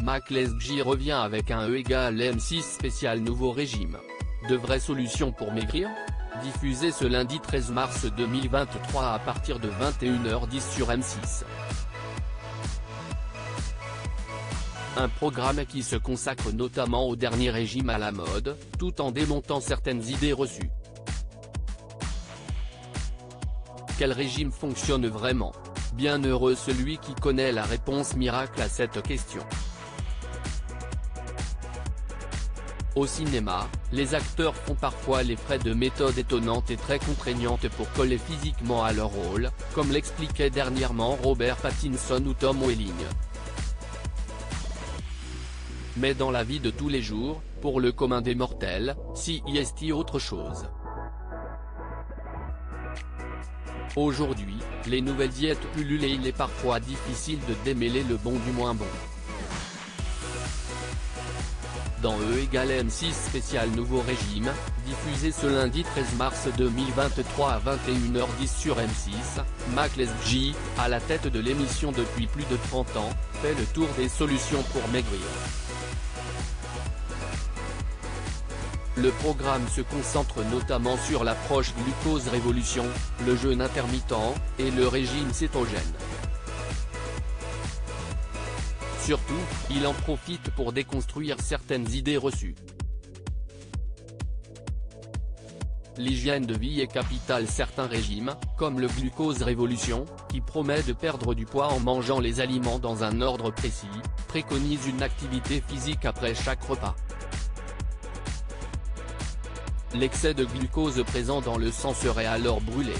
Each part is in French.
Mac Lesguy revient avec un E égale M6 spécial nouveau régime. De vraies solutions pour maigrir ? Diffusé ce lundi 13 mars 2023 à partir de 21h10 sur M6. Un programme qui se consacre notamment au dernier régime à la mode, tout en démontant certaines idées reçues. Quel régime fonctionne vraiment ? Bienheureux celui qui connaît la réponse miracle à cette question. Au cinéma, les acteurs font parfois les frais de méthodes étonnantes et très contraignantes pour coller physiquement à leur rôle, comme l'expliquait dernièrement Robert Pattinson ou Tom Welling. Mais dans la vie de tous les jours, pour le commun des mortels, si y est autre chose. Aujourd'hui, les nouvelles diètes pullulent et il est parfois difficile de démêler le bon du moins bon. Dans E égale M6 spécial nouveau régime, diffusé ce lundi 13 mars 2023 à 21h10 sur M6, Mac Lesguy, à la tête de l'émission depuis plus de 30 ans, fait le tour des solutions pour maigrir. Le programme se concentre notamment sur l'approche glucose révolution, le jeûne intermittent, et le régime cétogène. Surtout, il en profite pour déconstruire certaines idées reçues. L'hygiène de vie est capitale. Certains régimes, comme le glucose révolution, qui promet de perdre du poids en mangeant les aliments dans un ordre précis, préconise une activité physique après chaque repas. L'excès de glucose présent dans le sang serait alors brûlé.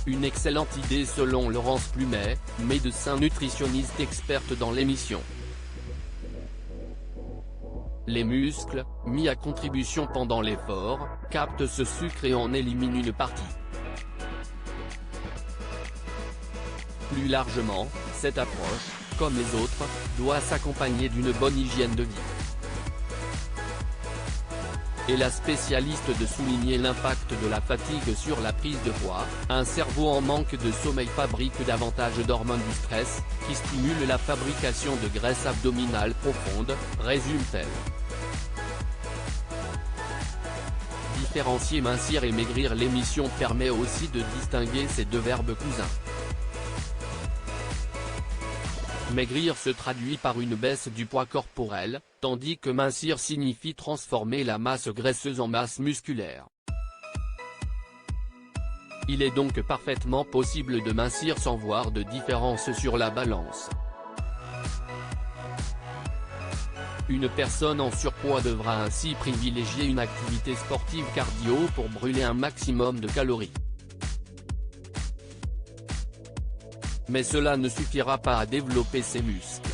Une excellente idée selon Laurence Plumet, médecin nutritionniste experte dans l'émission. Les muscles, mis à contribution pendant l'effort, captent ce sucre et en éliminent une partie. Plus largement, cette approche, comme les autres, doit s'accompagner d'une bonne hygiène de vie. Et la spécialiste de souligner l'impact de la fatigue sur la prise de poids, un cerveau en manque de sommeil fabrique davantage d'hormones du stress, qui stimulent la fabrication de graisse abdominale profonde, résume-t-elle. Différencier mincir et maigrir. L'émission permet aussi de distinguer ces deux verbes cousins. Maigrir se traduit par une baisse du poids corporel, tandis que mincir signifie transformer la masse graisseuse en masse musculaire. Il est donc parfaitement possible de mincir sans voir de différence sur la balance. Une personne en surpoids devra ainsi privilégier une activité sportive cardio pour brûler un maximum de calories. Mais cela ne suffira pas à développer ses muscles.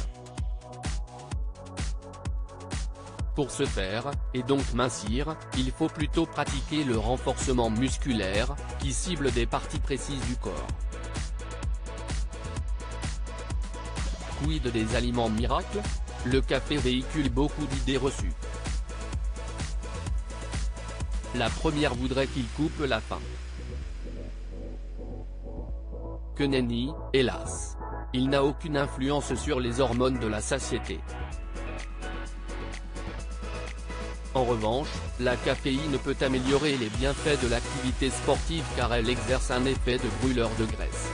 Pour ce faire, et donc mincir, il faut plutôt pratiquer le renforcement musculaire, qui cible des parties précises du corps. Quid des aliments miracles ? Le café véhicule beaucoup d'idées reçues. La première voudrait qu'il coupe la faim. Que nenni, hélas. Il n'a aucune influence sur les hormones de la satiété. En revanche, la caféine peut améliorer les bienfaits de l'activité sportive car elle exerce un effet de brûleur de graisse.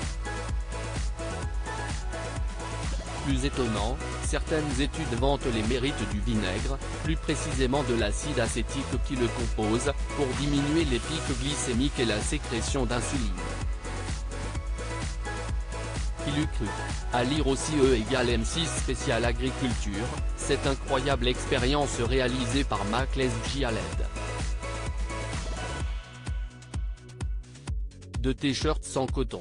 Plus étonnant, certaines études vantent les mérites du vinaigre, plus précisément de l'acide acétique qui le compose, pour diminuer les pics glycémiques et la sécrétion d'insuline. Qui l'eût cru ? À lire aussi E égale M6 spécial agriculture, cette incroyable expérience réalisée par Mac Lesguy à l'aide de t-shirts sans coton.